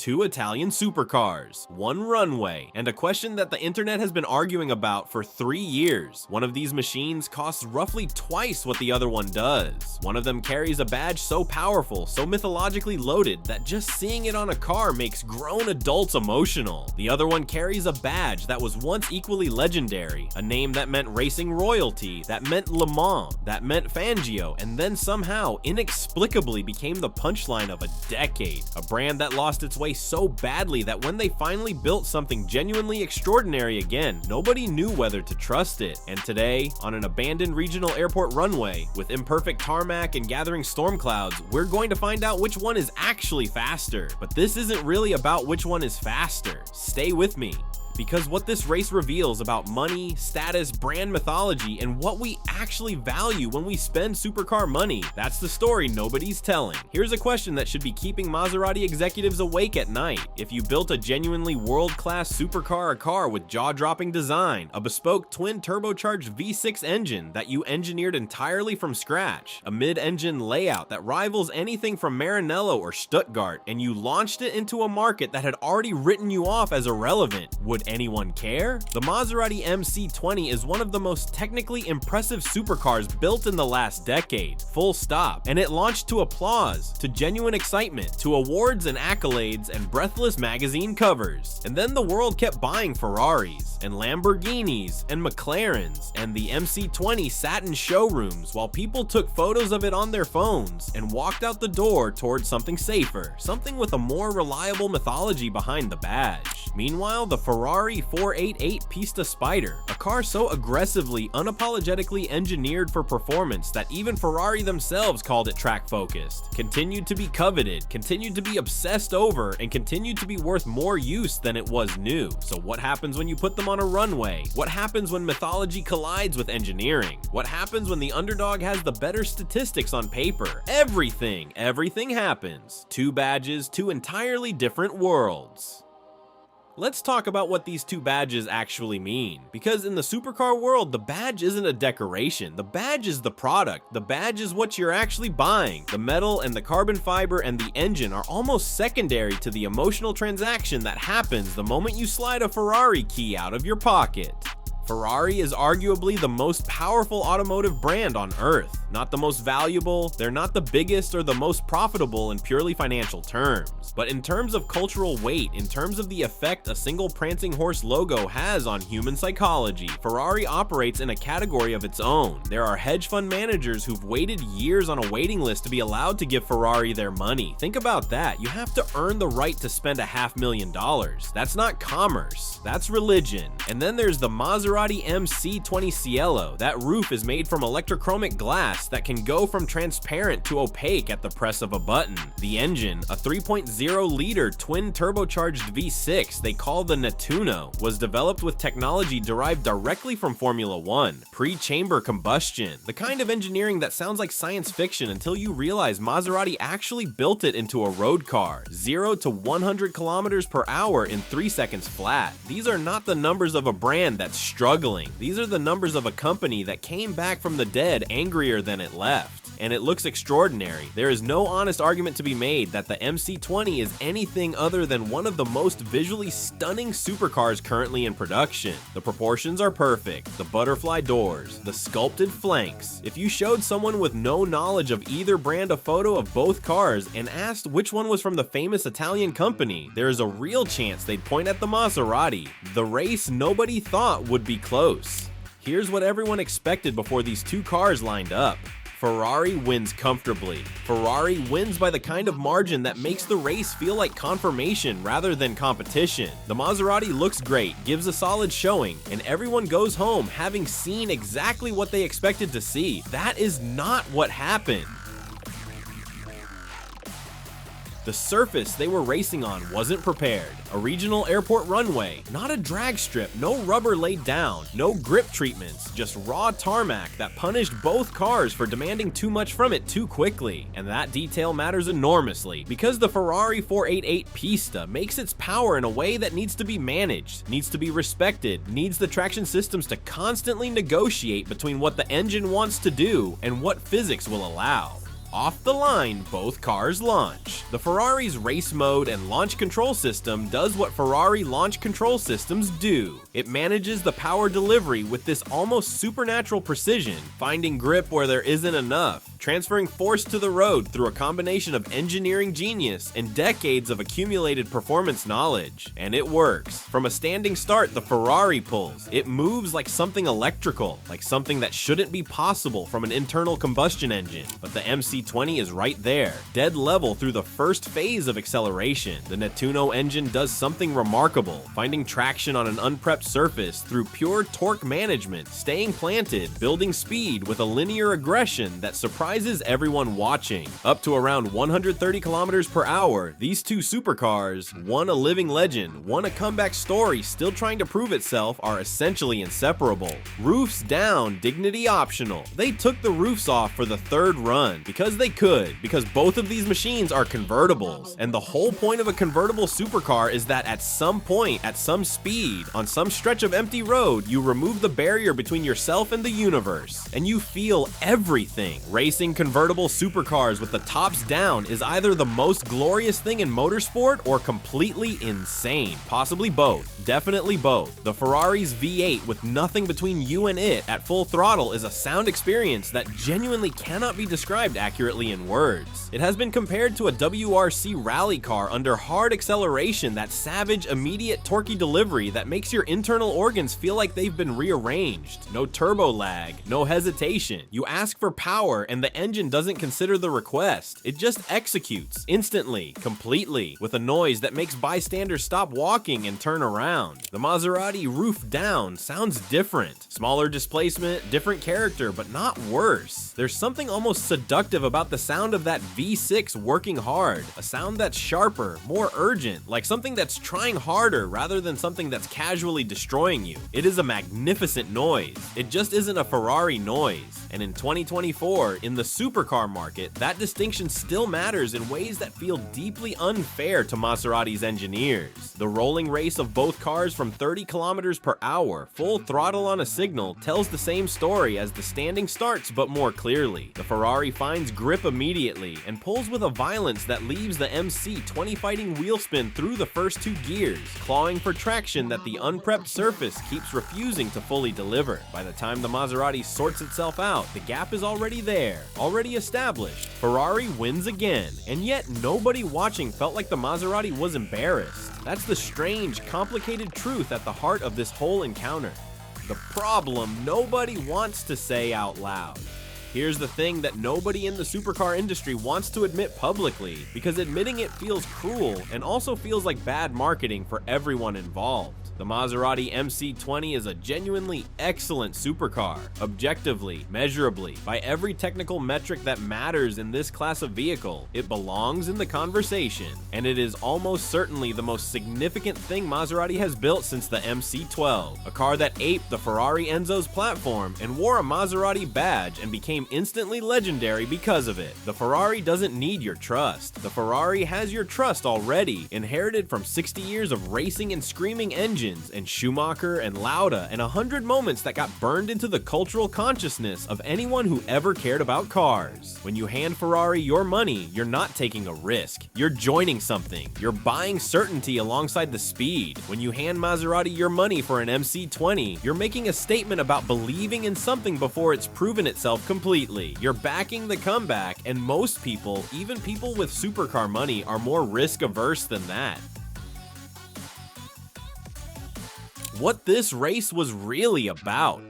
2 Italian supercars, 1 runway, and a question that the internet has been arguing about for 3 years. One of these machines costs roughly twice what the other one does. One of them carries a badge so powerful, so mythologically loaded, that just seeing it on a car makes grown adults emotional. The other one carries a badge that was once equally legendary, a name that meant racing royalty, that meant Le Mans, that meant Fangio, and then somehow, inexplicably became the punchline of a decade. A brand that lost its way so badly that when they finally built something genuinely extraordinary again, nobody knew whether to trust it. And today, on an abandoned regional airport runway, with imperfect tarmac and gathering storm clouds, we're going to find out which one is actually faster. But this isn't really about which one is faster. Stay with me. Because what this race reveals about money, status, brand mythology, and what we actually value when we spend supercar money, that's the story nobody's telling. Here's a question that should be keeping Maserati executives awake at night. If you built a genuinely world-class supercar or car with jaw-dropping design, a bespoke twin turbocharged V6 engine that you engineered entirely from scratch, a mid-engine layout that rivals anything from Maranello or Stuttgart, and you launched it into a market that had already written you off as irrelevant, would anyone care? The Maserati MC20 is one of the most technically impressive supercars built in the last decade, full stop, and it launched to applause, to genuine excitement, to awards and accolades and breathless magazine covers. And then the world kept buying Ferraris, and Lamborghinis, and McLarens, and the MC20 sat in showrooms while people took photos of it on their phones and walked out the door towards something safer, something with a more reliable mythology behind the badge. Meanwhile, the Ferrari 488 Pista Spider, a car so aggressively, unapologetically engineered for performance that even Ferrari themselves called it track-focused, continued to be coveted, continued to be obsessed over, and continued to be worth more use than it was new. So what happens when you put them on a runway? What happens when mythology collides with engineering? What happens when the underdog has the better statistics on paper? Everything happens. 2 badges, 2 entirely different worlds. Let's talk about what these 2 badges actually mean, because in the supercar world, the badge isn't a decoration. The badge is the product. The badge is what you're actually buying. The metal and the carbon fiber and the engine are almost secondary to the emotional transaction that happens the moment you slide a Ferrari key out of your pocket. Ferrari is arguably the most powerful automotive brand on earth. Not the most valuable, they're not the biggest or the most profitable in purely financial terms. But in terms of cultural weight, in terms of the effect a single prancing horse logo has on human psychology, Ferrari operates in a category of its own. There are hedge fund managers who've waited years on a waiting list to be allowed to give Ferrari their money. Think about that. You have to earn the right to spend $500,000. That's not commerce, that's religion. And then there's the Maserati MC20 Cielo. That roof is made from electrochromic glass that can go from transparent to opaque at the press of a button. The engine, a 3.0-liter twin turbocharged V6 they call the Nettuno, was developed with technology derived directly from Formula 1, pre-chamber combustion. The kind of engineering that sounds like science fiction until you realize Maserati actually built it into a road car, 0 to 100 kilometers per hour in 3 seconds flat. These are not the numbers of a brand that's struggling. These are the numbers of a company that came back from the dead angrier than it left. And it looks extraordinary. There is no honest argument to be made that the MC20 is anything other than one of the most visually stunning supercars currently in production. The proportions are perfect, the butterfly doors, the sculpted flanks. If you showed someone with no knowledge of either brand a photo of both cars and asked which one was from the famous Italian company, there is a real chance they'd point at the Maserati, the race nobody thought would be close. Here's what everyone expected before these 2 cars lined up. Ferrari wins comfortably. Ferrari wins by the kind of margin that makes the race feel like confirmation rather than competition. The Maserati looks great, gives a solid showing, and everyone goes home having seen exactly what they expected to see. That is not what happened. The surface they were racing on wasn't prepared. A regional airport runway, not a drag strip, no rubber laid down, no grip treatments, just raw tarmac that punished both cars for demanding too much from it too quickly. And that detail matters enormously because the Ferrari 488 Pista makes its power in a way that needs to be managed, needs to be respected, needs the traction systems to constantly negotiate between what the engine wants to do and what physics will allow. Off the line, both cars launch. The Ferrari's race mode and launch control system does what Ferrari launch control systems do. It manages the power delivery with this almost supernatural precision, finding grip where there isn't enough, transferring force to the road through a combination of engineering genius and decades of accumulated performance knowledge. And it works. From a standing start, the Ferrari pulls. It moves like something electrical, like something that shouldn't be possible from an internal combustion engine. But the MC20 is right there, dead level through the first phase of acceleration. The Nettuno engine does something remarkable, finding traction on an unprepped surface through pure torque management, staying planted, building speed with a linear aggression that surprises everyone watching. Up to around 130 kilometers per hour, these two supercars, one a living legend, one a comeback story still trying to prove itself, are essentially inseparable. Roofs down, dignity optional. They took the roofs off for the third run because they could, because both of these machines are convertibles. And the whole point of a convertible supercar is that at some point, at some speed, on some stretch of empty road, you remove the barrier between yourself and the universe, and you feel everything. Racing convertible supercars with the tops down is either the most glorious thing in motorsport or completely insane. Possibly both. Definitely both. The Ferrari's V8 with nothing between you and it at full throttle is a sound experience that genuinely cannot be described accurately in words. It has been compared to a WRC rally car under hard acceleration, that savage, immediate, torquey delivery that makes your internal organs feel like they've been rearranged. No turbo lag, no hesitation. You ask for power and the engine doesn't consider the request. It just executes, instantly, completely, with a noise that makes bystanders stop walking and turn around. The Maserati roof down sounds different. Smaller displacement, different character, but not worse. There's something almost seductive about the sound of that V6 working hard. A sound that's sharper, more urgent, like something that's trying harder rather than something that's casually destroying you. It is a magnificent noise. It just isn't a Ferrari noise. And in 2024, in the supercar market, that distinction still matters in ways that feel deeply unfair to Maserati's engineers. The rolling race of both cars from 30 kilometers per hour, full throttle on a signal, tells the same story as the standing starts, but more clearly. The Ferrari finds grip immediately and pulls with a violence that leaves the MC20 fighting wheel spin through the first two gears, clawing for traction that the unprepped surface keeps refusing to fully deliver. By the time the Maserati sorts itself out, the gap is already there, already established. Ferrari wins again, and yet nobody watching felt like the Maserati was embarrassed. That's the strange, complicated truth at the heart of this whole encounter. The problem nobody wants to say out loud. Here's the thing that nobody in the supercar industry wants to admit publicly, because admitting it feels cruel and also feels like bad marketing for everyone involved. The Maserati MC20 is a genuinely excellent supercar, objectively, measurably, by every technical metric that matters in this class of vehicle. It belongs in the conversation, and it is almost certainly the most significant thing Maserati has built since the MC12, a car that aped the Ferrari Enzo's platform and wore a Maserati badge and became instantly legendary because of it. The Ferrari doesn't need your trust. The Ferrari has your trust already, inherited from 60 years of racing and screaming engines, and Schumacher and Lauda, and 100 moments that got burned into the cultural consciousness of anyone who ever cared about cars. When you hand Ferrari your money, you're not taking a risk. You're joining something. You're buying certainty alongside the speed. When you hand Maserati your money for an MC20, you're making a statement about believing in something before it's proven itself completely. You're backing the comeback, and most people, even people with supercar money, are more risk averse than that. What this race was really about.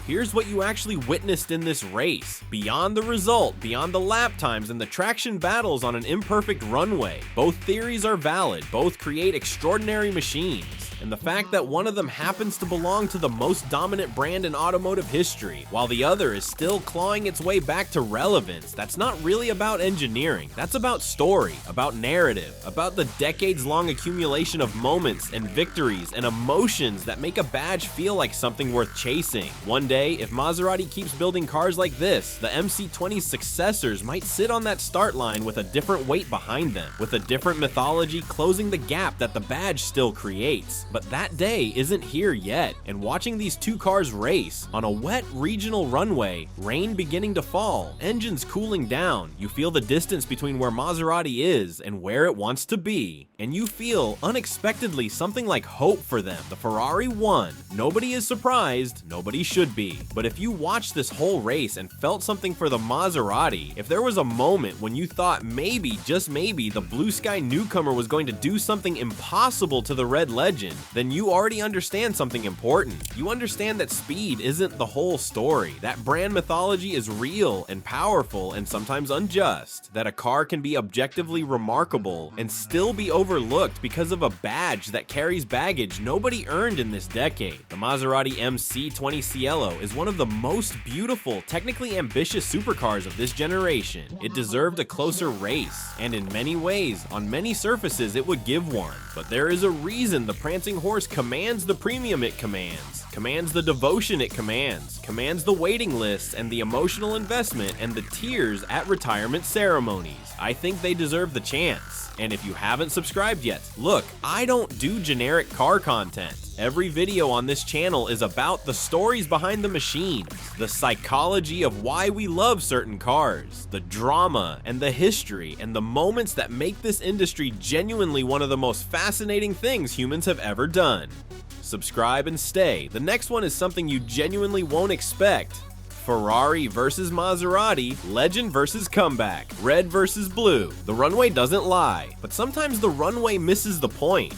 Here's what you actually witnessed in this race. Beyond the result, beyond the lap times and the traction battles on an imperfect runway, both theories are valid, both create extraordinary machines. And the fact that one of them happens to belong to the most dominant brand in automotive history, while the other is still clawing its way back to relevance, that's not really about engineering. That's about story, about narrative, about the decades-long accumulation of moments and victories and emotions that make a badge feel like something worth chasing. One day, if Maserati keeps building cars like this, the MC20's successors might sit on that start line with a different weight behind them, with a different mythology closing the gap that the badge still creates. But that day isn't here yet, and watching these two cars race on a wet regional runway, rain beginning to fall, engines cooling down, you feel the distance between where Maserati is and where it wants to be, and you feel unexpectedly something like hope for them. The Ferrari won. Nobody is surprised, nobody should be. But if you watched this whole race and felt something for the Maserati, if there was a moment when you thought maybe, just maybe, the blue sky newcomer was going to do something impossible to the red legend, then you already understand something important. You understand that speed isn't the whole story, that brand mythology is real and powerful and sometimes unjust, that a car can be objectively remarkable and still be overlooked because of a badge that carries baggage nobody earned in this decade. The Maserati MC20 Cielo is one of the most beautiful, technically ambitious supercars of this generation. It deserved a closer race, and in many ways, on many surfaces, it would give one. But there is a reason the prancing horse commands the premium it commands the devotion it commands the waiting lists and the emotional investment and the tears at retirement ceremonies. I think they deserve the chance. And if you haven't subscribed yet, look, I don't do generic car content. Every video on this channel is about the stories behind the machines, the psychology of why we love certain cars, the drama and the history and the moments that make this industry genuinely one of the most fascinating things humans have ever done. Subscribe and stay. The next one is something you genuinely won't expect. Ferrari versus Maserati, legend versus comeback, red versus blue. The runway doesn't lie, but sometimes the runway misses the point.